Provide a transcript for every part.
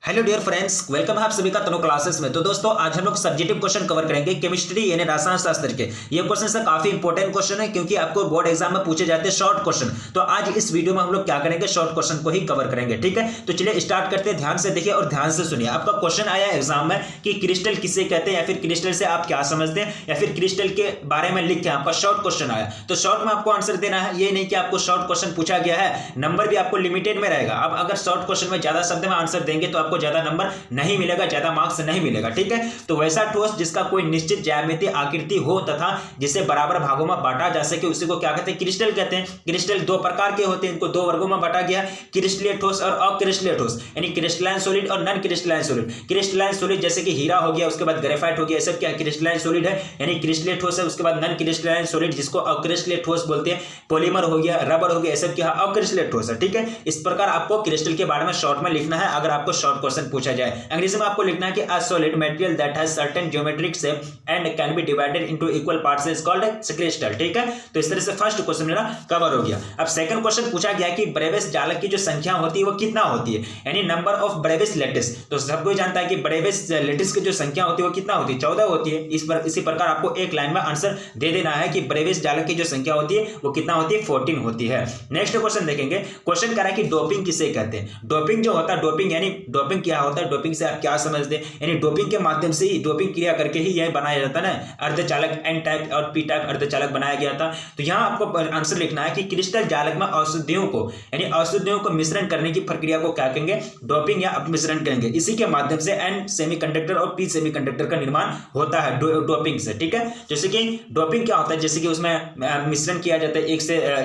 Hello dear friends, welcome है आप सभी का तनु क्लासेस में। तो दोस्तों आज हम लोग सब्जेक्टिव क्वेश्चन कवर करेंगे केमिस्ट्री यानी रसायन शास्त्र के। ये क्वेश्चन से काफी इंपॉर्टेंट क्वेश्चन है क्योंकि आपको बोर्ड एग्जाम में पूछे जाते हैं शॉर्ट क्वेश्चन। तो आज इस वीडियो में हम लोग क्या करेंगे, शॉर्ट क्वेश्चन को ही कवर करेंगे। ठीक है, तो चलिए स्टार्ट करते हैं। ध्यान से देखिए और ध्यान से सुनिए। आपका क्वेश्चन आया एग्जाम में कि क्रिस्टल किसे कहते हैं या फिर क्रिस्टल से आप क्या समझते हैं या फिर क्रिस्टल के बारे में लिख के आपका शॉर्ट क्वेश्चन आया। तो शॉर्ट में आपको आंसर देना है, ये नहीं कि आपको शॉर्ट क्वेश्चन पूछा गया है, नंबर भी आपको लिमिटेड में रहेगा। अब अगर शॉर्ट क्वेश्चन में ज्यादा शब्द में आंसर देंगे तो आपको ज्यादा नंबर नहीं मिलेगा, ज्यादा मार्क्स नहीं मिलेगा। ठीक है, तो वैसा ठोस जिसका कोई निश्चित ज्यामितीय आकृति हो तथा जिसे बराबर भागों में बांटा जा सके उसी को क्या कहते हैं, क्रिस्टल कहते हैं। क्रिस्टल दो प्रकार के होते हैं, इनको दो वर्गों में बांटा गया, क्रिस्टलीय ठोस और अक्रिस्टलीय ठोस, यानी क्रिस्टलाइन सॉलिड और non crystalline solid. Crystalline solid जैसे कि हीरा हो गया, उसके बाद ग्रेफाइट हो गया, सब क्या क्रिस्टलाइन सॉलिड है, यानी क्रिस्टलीय ठोस है। उसके बाद नॉन क्रिस्टलाइन सॉलिड जिसको अक्रिस्टलीय ठोस बोलते हैं, पॉलीमर हो गया, रबर हो गया, सब क्या अक्रिस्टलीय ठोस है। ठीक है, इस प्रकार आपको क्रिस्टल के बारे में शॉर्ट में लिखना है अगर आपको शॉर्ट क्वेश्चन पूछा जाए। अंग्रेजी में आपको लिखना है कि a solid material that has certain geometric shape and can be divided into equal parts is called crystal। ठीक है, तो इस तरह से फर्स्ट क्वेश्चन मेरा कवर हो गया। अब सेकंड क्वेश्चन पूछा गया कि ब्रेविस जालक की जो संख्या होती है वो कितना होती है, यानी नंबर ऑफ ब्रेविस लेटिस। तो सबको जानता है कि ब्रेविस लेटिस की जो संख्या होती है वो कितना होती है, 14 होती है। इसी प्रकार आपको एक लाइन में आंसर दे देना है कि ब्रेविस जालक की जो संख्या होती है वो कितना होती है, 14 होती है। नेक्स्ट क्वेश्चन देखेंगे। क्वेश्चन करा कि डोपिंग किसे कहते हैं। डोपिंग जो होता है, डोपिंग यानी डोपिंग क्या होता है, डोपिंग से आप क्या समझते हैं, यानी डोपिंग के माध्यम से ही, डोपिंग क्रिया करके ही यह बनाया जाता है ना, अर्धचालक एन टाइप और पी टाइप अर्धचालक बनाया गया था। तो यहां आपको आंसर लिखना है कि क्रिस्टल जालक में औषधियों को यानी औषधियों को मिश्रण करने की प्रक्रिया को क्या कहेंगे, डोपिंग या अपमिश्रण कहेंगे। इसी के माध्यम से एन सेमीकंडक्टर और पी सेमीकंडक्टर का निर्माण होता है डोपिंग से। ठीक है, जैसे कि डोपिंग क्या होता है, जैसे कि उसमें मिश्रण किया जाता है,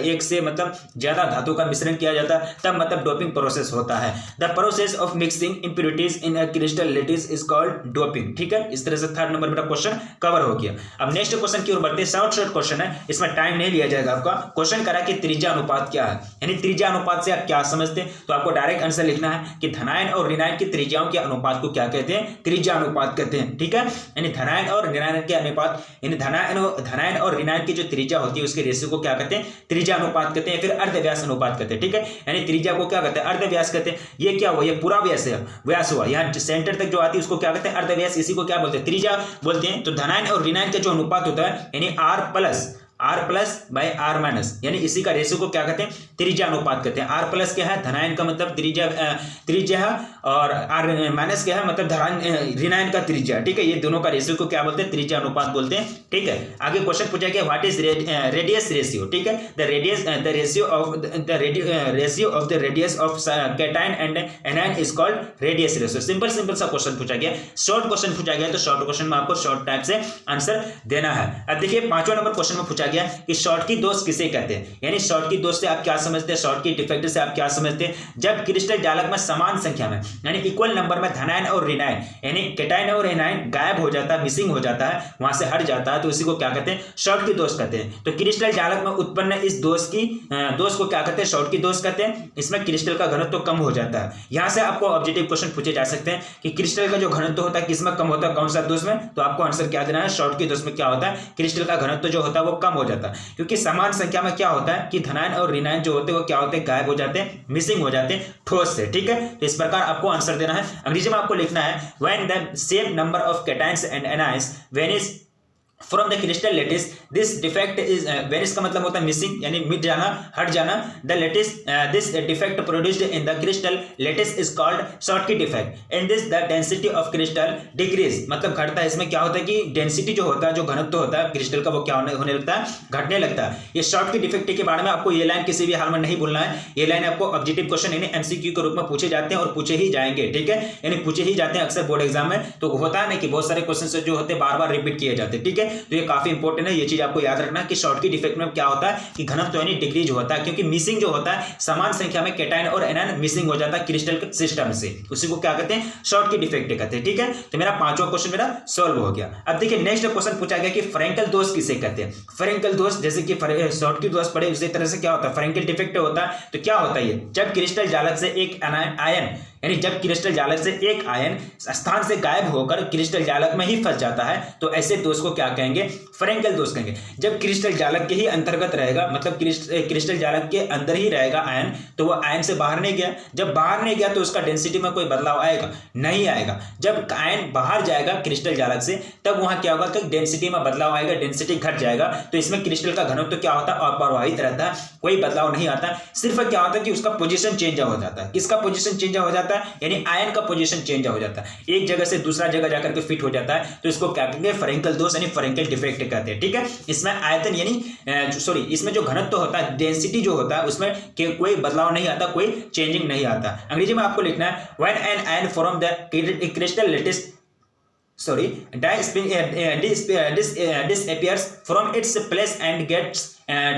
एक से मतलब ज्यादा धातु का मिश्रण किया जाता है, तब मतलब डोपिंग प्रोसेस होता है। The process of mixing impurities in a crystal lattice is called doping. ठीक है, इस तरह से थर्ड नंबर मेरा क्वेश्चन कवर हो गया। अब नेक्स्ट क्वेश्चन की ओर बढ़ते हैं। शॉर्ट क्वेश्चन है, इसमें टाइम नहीं लिया जाएगा आपका। क्वेश्चन करा कि त्रिज्या अनुपात क्या है, यानी त्रिज्या अनुपात से आप क्या समझते हैं। तो आपको डायरेक्ट आंसर लिखना है कि धनायन और ऋणायन की त्रिज्याओं के अनुपात को क्या कहते हैं, त्रिज्या अनुपात कहते हैं। ठीक है, यानी धनायन और ऋणायन के अनुपात, यानी धनायन और ऋणायन की जो त्रिज्या होती है उसके रेशियो को क्या कहते हैं, त्रिज्या अनुपात कहते हैं, फिर अर्धव्यास अनुपात कहते हैं। ठीक है, यानी त्रिज्या को क्या कहते हैं, अर्धव्यास कहते हैं। ये क्या हुआ, ये पूरा व्यास हुआ, यहाँ सेंटर तक जो आती है उसको क्या कहते हैं, अर्धव्यास। इसी को क्या बोलते हैं, त्रिज्या बोलते हैं। तो धनायन और ऋणायन का जो अनुपात होता है यानी R plus by R minus, यानी इसी का रेशियो को क्या कहते हैं, त्रिज्या अनुपात कहते हैं। आर प्लस क्या है, धनायन का मतलब त्रिज्या है, और आर माइनस क्या है, मतलब ऋणायन का त्रिज्या। ठीक है, ये दोनों का रेशियो को क्या बोलते हैं, त्रिज्या अनुपात बोलते हैं। ठीक है, आगे क्वेश्चन पूछा गया व्हाट इज रेडियस रेशियो। ठीक है, the ratio of the radius of cation and anion is called radius ratio. Simple सा क्वेश्चन पूछा गया, शॉर्ट क्वेश्चन पूछा गया, तो शॉर्ट क्वेश्चन में आपको शॉर्ट टाइप से आंसर देना है। अब देखिए 5वां नंबर क्वेश्चन में पूछा गया कि शॉर्ट की दोष किसे कहते हैं, यानी शॉर्ट की दोष से आप क्या समझते हैं, शॉर्ट की डिफेक्ट से आप क्या समझते हैं। जब क्रिस्टल जालक में समान संख्या में यानी इक्वल नंबर में धनायन और ऋणायन यानी कैटायन और एनायन गायब हो जाता है, मिसिंग हो जाता है, वहां से हट जाता है, तो इसी को क्या कहते हैं, शॉर्ट की दोष कहते हैं। तो क्रिस्टल जालक में उत्पन्न इस दोष को क्या कहते हैं, शॉर्ट की दोष कहते हैं। इसमें क्रिस्टल का घनत्व तो कम हो जाता है। यहां से आपको ऑब्जेक्टिव क्वेश्चन पूछे जा सकते हैं कि क्रिस्टल का जो घनत्व होता है किसमें कम होता है, कौन सा दोष में। तो आपको आंसर क्या देना है, शॉर्ट की दोष में क्या होता है, क्रिस्टल का घनत्व जो होता है वो कम हो जाता है, क्योंकि समान संख्या में क्या होता है कि धनायन और ऋणायन जो होते हैं वो क्या होते हैं, गायब हो जाते हैं, मिसिंग हो जाते हैं ठोस से। ठीक है, तो इस प्रकार आपको आंसर देना है। अंग्रेजी में आपको लिखना है when the same number of cations and anions vanish from the crystal lettuce this defect is vanish का मतलब होता है मिसिंग, यानी मिट जाना, हट जाना। The lattice this defect produced in the crystal lattice is called Schottky defect. In this the density of crystal decrease, मतलब घटता है। इसमें क्या होता है कि डेंसिटी जो होता है, जो घनत्व होता है क्रिस्टल का, वो क्या होने लगता है, घटने लगता है। ये शॉर्टकी डिफेक्ट के बारे में आपको ये लाइन किसी भी हाल में नहीं भूलना है। ये लाइन आपको ऑब्जेक्टिव क्वेश्चन यानी एमसीक्यू के रूप में पूछे जाते हैं और पूछे ही जाएंगे। ठीक है, यानी पूछे ही जाते हैं अक्सर बोर्ड एग्जाम में। तो होता है ना कि बहुत सारे क्वेश्चन जो होते हैं बार बार रिपीट किए जाते हैं। ठीक है, तो ये काफी इंपॉर्टेंट है, ये चीज आपको याद रखना कि शॉर्टकी डिफेक्ट में क्या होता है कि घनत्व यानी डिक्रीज होता है, क्योंकि मिसिंग जो होता है समान संख्या में कैटायन और एनायन मिसिंग हो जाता है क्रिस्टल सिस्टम से, उसी को क्या कहते हैं, शॉर्टकी डिफेक्ट कहते हैं। ठीक है, तो मेरा 5वां क्वेश्चन मेरा सॉल्व हो गया। अब देखिए नेक्स्ट क्वेश्चन पूछा गया कि फ्रैंकल दोष किसे कहते हैं। फ्रैंकल दोष जैसे कि शॉर्टकी दोष पढ़े उसी तरह से क्या होता है, फ्रैंकल डिफेक्ट होता है। तो क्या होता है ये, जब क्रिस्टल जालक से एक आयन यानी जब क्रिस्टल जालक से एक आयन स्थान से गायब होकर क्रिस्टल जालक में ही फंस जाता है, तो ऐसे दोष को क्या कहेंगे, फ्रेंकेल दोष कहेंगे। जब क्रिस्टल जालक के ही अंतर्गत रहेगा, मतलब क्रिस्टल जालक के अंदर ही रहेगा आयन, तो वो आयन से बाहर नहीं गया। जब बाहर नहीं गया तो उसका डेंसिटी में कोई बदलाव आएगा? नहीं आएगा। जब आयन बाहर जाएगा क्रिस्टल जालक से, तब वहां क्या होगा कि डेंसिटी में बदलाव आएगा, डेंसिटी घट जाएगा। तो इसमें क्रिस्टल का घनत्व तो क्या होता है? अप्रभावित रहता है, कोई बदलाव नहीं आता। सिर्फ क्या होता है कि उसका पोजीशन चेंज हो जाता है। किसका पोजीशन चेंज हो जाता है? यानी आयन का पोजीशन चेंज हो जाता है, एक जगह से दूसरा जगह जाकर के फिट हो जाता है। तो इसको क्या कहेंगे? फ्रेंकेल दोष यानी फ्रेंकेल डिफेक्ट कहते हैं। ठीक है, इसमें आयतन यानी सॉरी इसमें जो घनत्व होता है, डेंसिटी जो होता है, उसमें कोई बदलाव नहीं आता, कोई चेंजिंग नहीं आता। अंग्रेजी में आपको लिखना है when an ion from the crystal lettuce disappears from its place and gets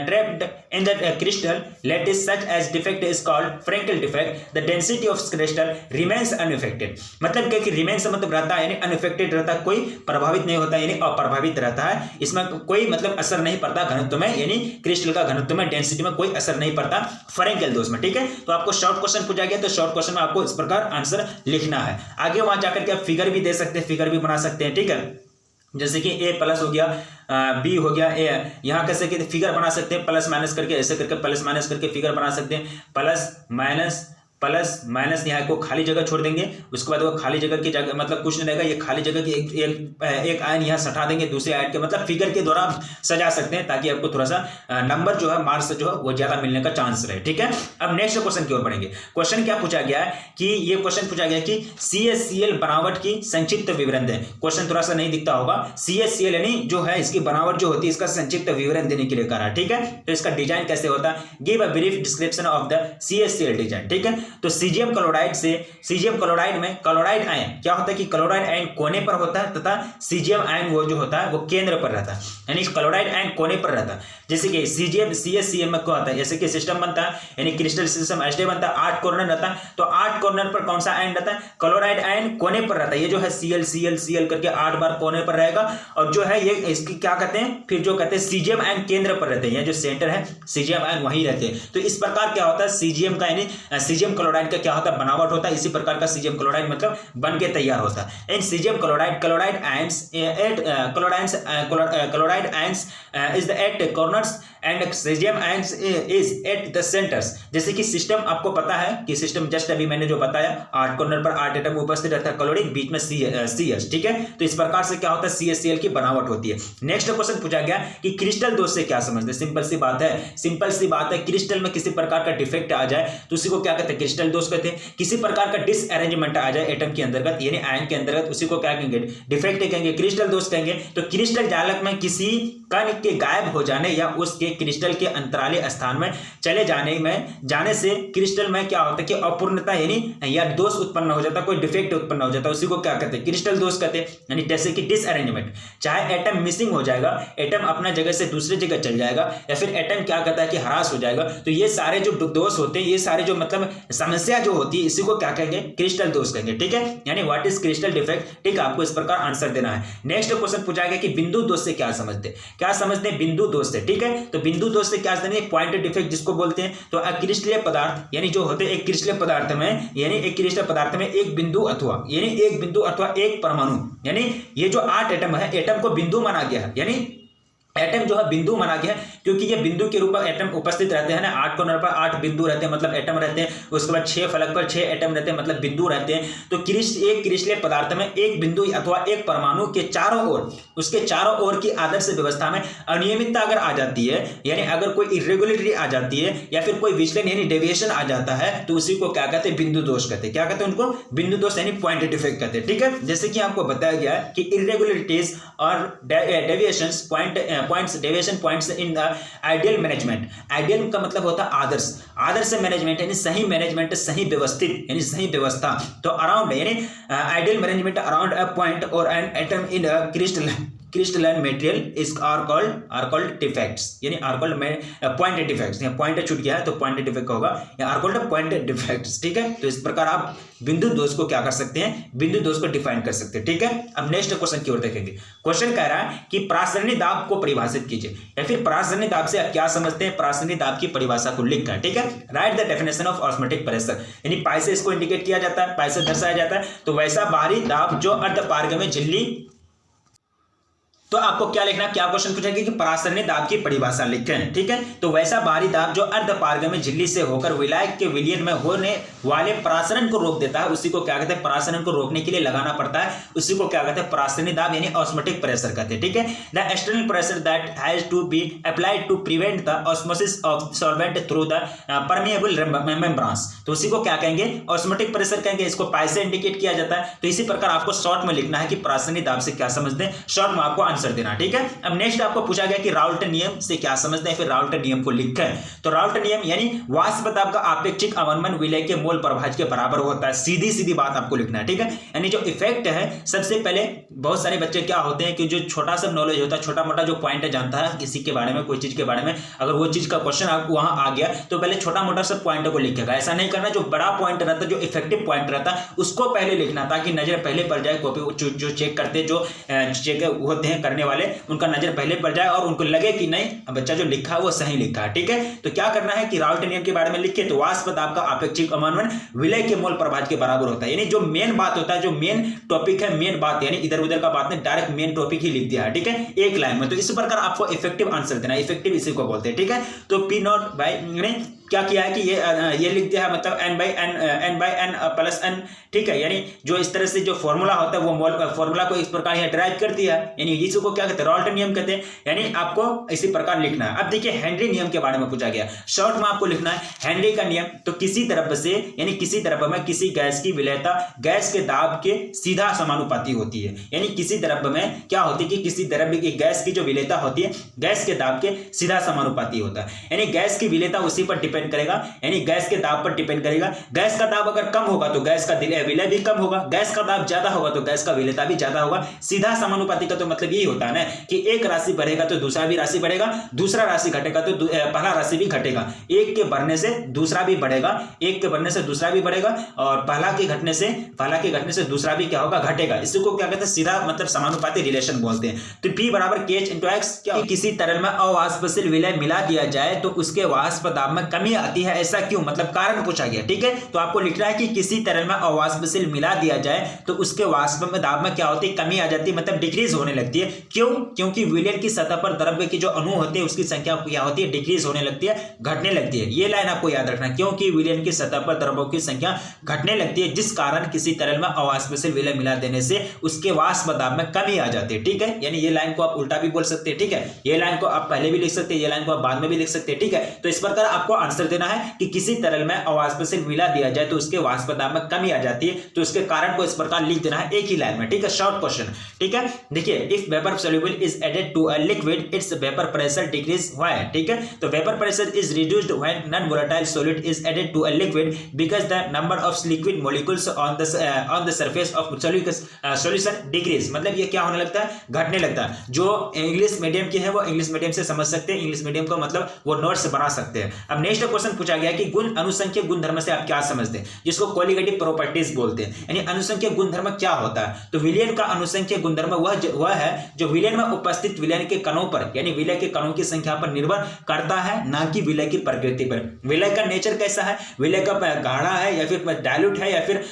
trapped in the crystal lattice. Such as defect is called Frenkel defect. The density of crystal remains unaffected. मतलब क्या कि remains मतलब रहता है यानी unaffected रहता है, कोई प्रभावित नहीं होता यानी अप्रभावित रहता है। इसमें कोई मतलब असर नहीं पड़ता घनत्व में, यानी क्रिस्टल का घनत्व में, डेंसिटी में कोई असर नहीं पड़ता फ्रेंकेल दोष में। ठीक है, तो आपको शॉर्ट क्वेश्चन पूछा गया तो शॉर्ट क्वेश्चन में आपको इस प्रकार आंसर लिखना है। आगे वहां जाकर के आप फिगर भी दे सकते हैं, फिगर भी बना सकते हैं। ठीक है, जैसे कि ए प्लस हो गया, बी हो गया, ए यहाँ कैसे कि फिगर बना सकते हैं, प्लस माइनस करके, ऐसे करके प्लस माइनस करके फिगर बना सकते हैं। प्लस माइनस यहाँ को खाली जगह छोड़ देंगे, उसके बाद वो खाली जगह की जगह मतलब कुछ नहीं रहेगा, ये खाली जगह की एक आयन यहाँ सटा देंगे दूसरे आयन के, मतलब फिगर के द्वारा आप सजा सकते हैं ताकि आपको थोड़ा सा नंबर जो है, मार्क्स जो है वो ज्यादा मिलने का चांस रहे। ठीक है, अब नेक्स्ट क्वेश्चन की ओर बढ़ेंगे। क्वेश्चन क्या पूछा गया है कि ये क्वेश्चन पूछा गया कि CaCl बनावट की संक्षिप्त विवरण दें। क्वेश्चन थोड़ा सा नहीं दिखता होगा। CaCl यानी जो है इसकी बनावट जो होती है, इसका संक्षिप्त विवरण देने के लिए कहा है। ठीक है, तो इसका डिजाइन कैसे होता है? Give a brief description of the CaCl design. ठीक है, तो सीजियम क्लोराइड से, सीजियम क्लोराइड में क्लोराइड आयन क्या होता है कि क्लोराइड आयन कोने पर होता है तथा सीजियम आयन वो जो होता है वो केंद्र पर रहता है, यानी क्लोराइड आयन कोने पर रहता है। जैसे कि सीजियम CaCl में क्या होता है, जैसे कि सिस्टम बनता है यानी क्रिस्टल सिस्टम एस्टे बनता है, 8 कॉर्नर रहता है, तो 8 कॉर्नर पर कौन सा आयन रहता है? क्लोराइड आयन कोने पर रहता है। ये जो है Cl करके 8 बार कोने पर रहेगा, और जो है ये इसकी क्या कहते हैं, फिर जो कहते हैं सीजियम आयन केंद्र पर रहते हैं, ये जो सेंटर है सीजियम आयन वहीं रहते हैं। तो इस प्रकार क्या होता है सीजियम का यानी सीजियम क्लोराइड का क्या होता है? बनावट होता है। इसी प्रकार का सीजियम क्लोराइड मतलब बन के तैयार होता है। In caesium chloride ions is the at corners and caesium ions is at the centres. जैसे कि सिस्टम आपको पता है कि सिस्टम जस्ट अभी मैंने जो बताया, 8 कॉर्नर पर 8 एटम उपस्थित रहता है, क्लोरीन बीच में CH। ठीक है, तो इस प्रकार से क्या होता है CaCl की बनावट होती है। नेक्स्ट क्वेश्चन पूछा गया कि क्रिस्टल दोष से क्या समझते हैं? सिंपल सी बात है, क्रिस्टल में किसी प्रकार का डिफेक्ट आ जाए तो उसी को क्या कहते हैं? क्रिस्टल दोष कहते हैं। किसी प्रकार का डिसअरेंजमेंट आ जाए एटम के अंतर्गत यानी आयन के अंतर्गत, उसी को क्या कहेंगे? डिफेक्ट कहेंगे, क्रिस्टल दोष कहेंगे। तो क्रिस्टल जालक में किसी कण के गायब हो जाने या उसके क्रिस्टल के अंतराले स्थान में चले जाने से क्रिस्टल में क्या होता है कि अपूर्णता यानी या दोष उत्पन्न हो जाता है, कोई डिफेक्ट उत्पन्न हो जाता है, उसी को क्या कहते हैं? क्रिस्टल दोष कहते हैं। यानी जैसे कि डिसअरेंजमेंट, चाहे एटम मिसिंग हो जाएगा, एटम अपना जगह से दूसरी जगह चल जाएगा, या फिर एटम क्या कहता है कि ह्रास हो जाएगा, तो ये सारे जो दोष होते हैं, ये सारे जो मतलब समस्या जो होती है, इसी को क्या कहेंगे? क्रिस्टल दोष कहेंगे। ठीक है, यानी व्हाट इज क्रिस्टल डिफेक्ट। ठीक है, आपको इस प्रकार आंसर देना है। नेक्स्ट क्वेश्चन पूछा गया कि बिंदु दोष से क्या समझते हैं? बिंदु दोष से। ठीक है, तो बिंदु दोष से क्या समझते हैं? पॉइंट डिफेक्ट जिसको बोलते हैं। तो अक्रिस्टलीय पदार्थ यानी जो होते हैं एक क्रिस्टलीय पदार्थ में, यानी एक क्रिस्टल पदार्थ में एक बिंदु अथवा एक परमाणु, यानी ये जो 8 एटम है, एटम को बिंदु माना गया है, यानी एटम जो है बिंदु माना गया है क्योंकि ये बिंदु के रूप में एटम उपस्थित रहते हैं ना। 8 कॉर्नर पर 8 बिंदु रहते हैं मतलब एटम रहते हैं, उसके बाद 6 फलक पर 6 एटम रहते हैं मतलब बिंदु रहते हैं। तो एक क्रिस्टलीय पदार्थ में एक बिंदु अथवा एक परमाणु के चारों ओर, उसके चारों ओर की आदर्श व्यवस्था में अनियमितता अगर आ जाती है, यानी अगर कोई इरेगुलरिटी आ जाती है या फिर कोई विचलन यानी डेविएशन आ जाता है, तो उसी को क्या कहते हैं? बिंदु दोष कहते हैं। क्या कहते हैं उनको? बिंदु दोष यानी पॉइंट डिफेक्ट कहते हैं। ठीक है, जैसे कि आपको बताया गया है कि इरेगुलरिटीज और deviations deviation points in the ideal management. Ideal का मतलब होता है आदर्श मैनेजमेंट यानी सही मैनेजमेंट, सही व्यवस्थित यानी सही व्यवस्था। तो अराउंड यानी ideal management around a point और an atom in a crystalline material are called defects, यानी are called point defects। यहाँ point छूट गया है तो point defect होगा, या are called point defects। ठीक है, तो इस प्रकार आप बिंदु दोष को क्या कर सकते हैं? बिंदु दोष को डिफाइन कर सकते हैं। ठीक है, अब नेक्स्ट क्वेश्चन की ओर देखेंगे। क्वेश्चन कह रहा है कि प्रासरणी दाब को परिभाषित कीजिए, या फिर प्रासरणी दाब से आप क्या समझते हैं? प्रासरणी दाब की परिभाषा को लिखकर। ठीक है, right the definition of osmotic pressure, यानी पाई से इसको इंडिकेट किया जाता है, पाई से दर्शाया जाता है। तो वैसा बाहरी दाब जो अर्धपारगम्य झिल्ली तो आपको क्या लिखना है, क्या क्वेश्चन पूछेगा कि परासरणी दाब की परिभाषा लिखें। ठीक है, तो वैसा बाहरी दाब जो अर्ध पारगम्य झिल्ली से होकर विलायक के विलयन में होने वाले परासरण को रोक देता है, उसी को क्या कहते हैं, परासरण को रोकने के लिए लगाना पड़ता है, उसी को क्या कहते हैं, परासरणी दाब यानी ऑस्मोटिक प्रेशर कहते हैं। ठीक है, the external pressure that has to be applied to prevent the osmosis of solvent through the permeable membranes, तो उसी को क्या कहेंगे, ऑस्मोटिक प्रेशर कहेंगे। इसको पाई से इंडिकेट किया जाता है। तो इसी प्रकार आपको शॉर्ट में लिखना है कि परासरणी दाब से क्या समझते हैं, शॉर्ट में आपको आंसर देना। ठीक है, अब नेक्स्ट आपको पूछा गया कि राउल्ट नियम से क्या समझते हैं, फिर राउल्ट नियम को लिखें। तो राउल्ट नियम यानी वाष्प दाब का आपेक्षिक अवनमन विलय के मोल प्रभाज के बराबर होता है। सीधी सीधी बात आपको लिखना है। ठीक है, यानी जो इफेक्ट है, सबसे पहले बहुत सारे बच्चे क्या होते हैं कि जो छोटा सा नॉलेज होता है, छोटा मोटा जो पॉइंट है जानता है किसी के बारे में, कोई चीज के बारे में, अगर वो चीज का क्वेश्चन आपको वहां आ गया तो पहले छोटा मोटा सब पॉइंट को लिखेगा। ऐसा नहीं करना, जो बड़ा पॉइंट रहता है, जो इफेक्टिव पॉइंट रहता है, उसको पहले लिखना, ताकि नजर पहले पड़ जाए। कॉपी जो चेक करते, जो चेक होते हैं करने वाले, उनका नजर पहले पड़ जाए और उनको लगे कि नहीं बच्चा जो लिखा है वो सही लिखा है। ठीक है, तो क्या करना है कि राउल्ट नियम के बारे में लिखे, तो वाष्प दाब का आपेक्षिक अवनमन विलय के मोल प्रभाज के बराबर होता है। यानी जो मेन बात होता है, जो मेन टॉपिक है, मेन बात, यानी इधर उधर का बात नहीं, डायरेक्ट मेन टॉपिक ही लिख दिया है। ठीक है, एक लाइन में। तो इस प्रकार आपको इफेक्टिव आंसर देना है, इफेक्टिव इसी को बोलते हैं। ठीक है, तो पी नॉट बाई क्या किया है कि ये लिख दिया है, मतलब n by n plus n। ठीक है, यानी जो इस तरह से जो फॉर्मूला होता है वो मोल फॉर्मूला को इस प्रकार यहाँ ड्राइव कर दिया है, यानी इसी को क्या कहते हैं, राउल्ट नियम कहते हैं। यानी आपको इसी प्रकार लिखना है। अब देखिए हेनरी नियम के बारे में पूछा गया, शॉर्ट में आपको लिखना है हेनरी का नियम। तो किसी तरफ से, यानी किसी तरफ में किसी गैस की विलयता गैस के दाब के सीधा समानुपाती होती है। यानी किसी तरफ में क्या होती है कि किसी तरफ की गैस की जो विलयता होती है गैस के दाब के सीधा समानुपाती होता है। यानी गैस की विलयता उसी पर डिपेंड करेगा, यानी गैस के दाब पर डिपेंड करेगा। गैस का दाब अगर कम होगा तो गैस का विलय भी कम होगा, गैस का दाब ज्यादा होगा तो गैस का विलयता भी ज्यादा होगा। सीधा समानुपाती का तो मतलब यही होता है ना कि एक राशि बढ़ेगा तो दूसरा भी राशि बढ़ेगा, दूसरा राशि घटेगा तो पहला राशि भी घटेगा। एक के बढ़ने से दूसरा भी बढ़ेगा, एक के बढ़ने से दूसरा भी बढ़ेगा, और पहला के घटने से दूसरा भी क्या होगा, घटेगा। इसी को क्या कहते हैं, सीधा मतलब समानुपाती रिलेशन बोलते हैं। तो P बराबर KH इंटू X, क्या किसी तरल में अवाष्पशील विलय मिला दिया जाए तो उसके वाष्प दाब में कमी आती है, ऐसा क्यों, मतलब कारण पूछा गया। ठीक है, तो आपको लिखना है कि किसी तरल में अवाष्पशील मिला दिया जाए तो उसके वाष्प में दाब में क्या होती है, कमी आ जाती है, मतलब डिक्रीज होने लगती है। क्यों, क्योंकि विलयन की सतह पर द्रव्य की जो अणु होते हैं उसकी संख्या क्या होती है, डिक्रीज होने लगती है, घटने लगती है। ये लाइन आपको याद रखना है, क्योंकि विलयन की सतह पर द्रव्यों की संख्या घटने लगती है, जिस कारण किसी तरल में अवाष्पशील विलय मिला देने से उसके वाष्प दाब में कमी आ जाती है। ठीक है, यानी ये लाइन को आप उल्टा भी बोल सकते हैं। ठीक है, ये लाइन को आप पहले भी लिख सकते हैं, ये लाइन को आप बाद में भी लिख सकते हैं। ठीक है, तो इस प्रकार आपको आंसर देना है कि किसी तरल में अवाष्पशील मिला दिया जाए तो उसके वाष्प दाब में कमी आ जाती है, तो उसके कारण को इस प्रकार लिख देना है एक ही लाइन में। ठीक है, शॉर्ट क्वेश्चन। ठीक है, देखिए if vapour soluble is added to a liquid its vapour pressure decrease why. ठीक है, तो vapour pressure is reduced when non volatile solid is added to a liquid because the number of liquid molecules on the surface of solution decrease. मतलब ये क्या होने लगता है, घटने लगता है। जो इंग्लिश मीडियम के हैं वो इंग्लिश मीडियम से समझ सकते हैं, इंग्लिश मीडियम को मतलब वो नोट्स बना सकते हैं। अब नेक्स्ट क्वेश्चन पूछा गया कि गुण अनुसंख्यक गुणधर्म से आप क्या समझते हैं, जिसको कोलिगेटिव प्रॉपर्टीज बोलते हैं। यानी अनुसंख्यक गुणधर्म क्या होता है, तो विलयन का अनुसंख्यक गुणधर्म वह है जो विलयन में उपस्थित विलयन के कणों पर, यानी विलय के कणों की संख्या पर निर्भर करता है, ना कि विलय की प्रकृति पर। विलय का नेचर कैसा है, विलय का गाढ़ा है या फिर डायल्यूट है या फिर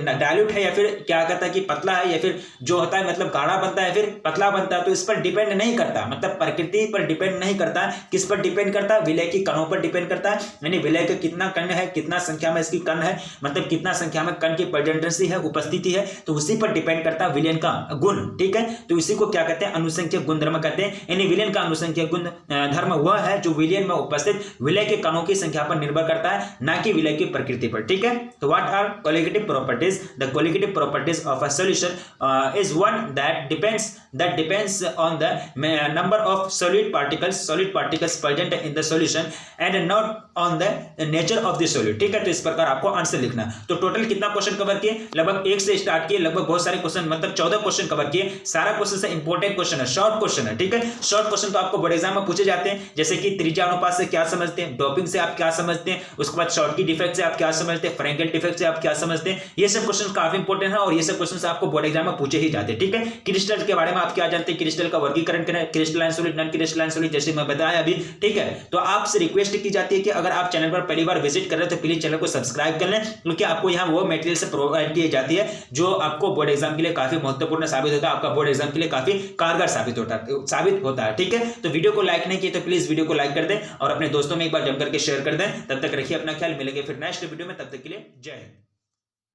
डायल्यूट है या फिर क्या कहता है कि पतला है, या फिर जो होता है मतलब गाढ़ा बनता है फिर पतला बनता है, तो इस पर डिपेंड नहीं करता, मतलब प्रकृति पर डिपेंड नहीं करता। किस पर डिपेंड करता है, विलय की कणों पर डिपेंड करता है। यानी विलय का कितना कण है, कितना संख्या में इसकी कण है, मतलब कितना संख्या में कण की प्रेजेंटेंसी है, उपस्थिति है, तो उसी पर डिपेंड करता है विलयन का गुण। ठीक है, तो इसी को क्या कहते हैं, अनुसंख्यक गुणधर्म कहते हैं। यानी विलयन का अनुसंख्यक गुण धर्म वह है जो विलयन में उपस्थित विलय के कणों की संख्या पर निर्भर करता है, ना कि विलय की प्रकृति पर। ठीक है, तो what are colligative properties, the colligative properties of a solution is one that depends on the number of solid particles present in the solution and not on the nature of the solid. ठीक है, तो इस प्रकार आपको answer लिखना। तो total कितना question cover किए, लगभग 1 से स्टार्ट किए, लगभग बहुत सारे क्वेश्चन, मतलब 14 क्वेश्चन कवर किए। सारा क्वेश्चन से इंपॉर्टेंट क्वेश्चन है, शॉर्ट क्वेश्चन है। ठीक है, शॉर्ट क्वेश्चन तो आपको बोर्ड एग्जाम में पूछे जाते हैं, जैसे कि त्रिज्या अनुपात से क्या समझते हैं, डोपिंग से आप क्या समझते हैं, उसके बाद शॉर्टकी डिफेक्ट से आप क्या समझते हैं, फ्रैंकेल डिफेक्ट से आप क्या समझते हैं। ये सब क्वेश्चन काफी इंपॉर्टेंट है और ये सब क्वेश्चन आपको बोर्ड एग्जाम में पूछे ही जाते हैं। ठीक है, क्रिस्टल के बारे में आप क्या जानते हैं, क्रिस्टल का वर्गीकरण करें, crystalline solid, non crystalline solid, जैसे मैं बताया अभी। ठीक है, तो आप आपसे रिक्वेस्ट की जाती है कि अगर आप चैनल पर पहली बार विजिट कर रहे हैं तो प्लीज चैनल को सब्सक्राइब कर लें, क्योंकि आपको यहाँ वो मटेरियल से प्रोवाइड की जाती है जो आपको बोर्ड एग्जाम के लिए काफी महत्वपूर्ण साबित होता है, आपका बोर्ड एग्जाम के लिए काफी कारगर साबित होता है। ठीक है, तो वीडियो को लाइक नहीं किए तो प्लीज वीडियो को लाइक कर दें और अपने दोस्तों में एक बार जम करके शेयर कर दें। तब तक रखिए अपना ख्याल, मिलेंगे फिर नेक्स्ट वीडियो में, तब तक के लिए जय हिंद।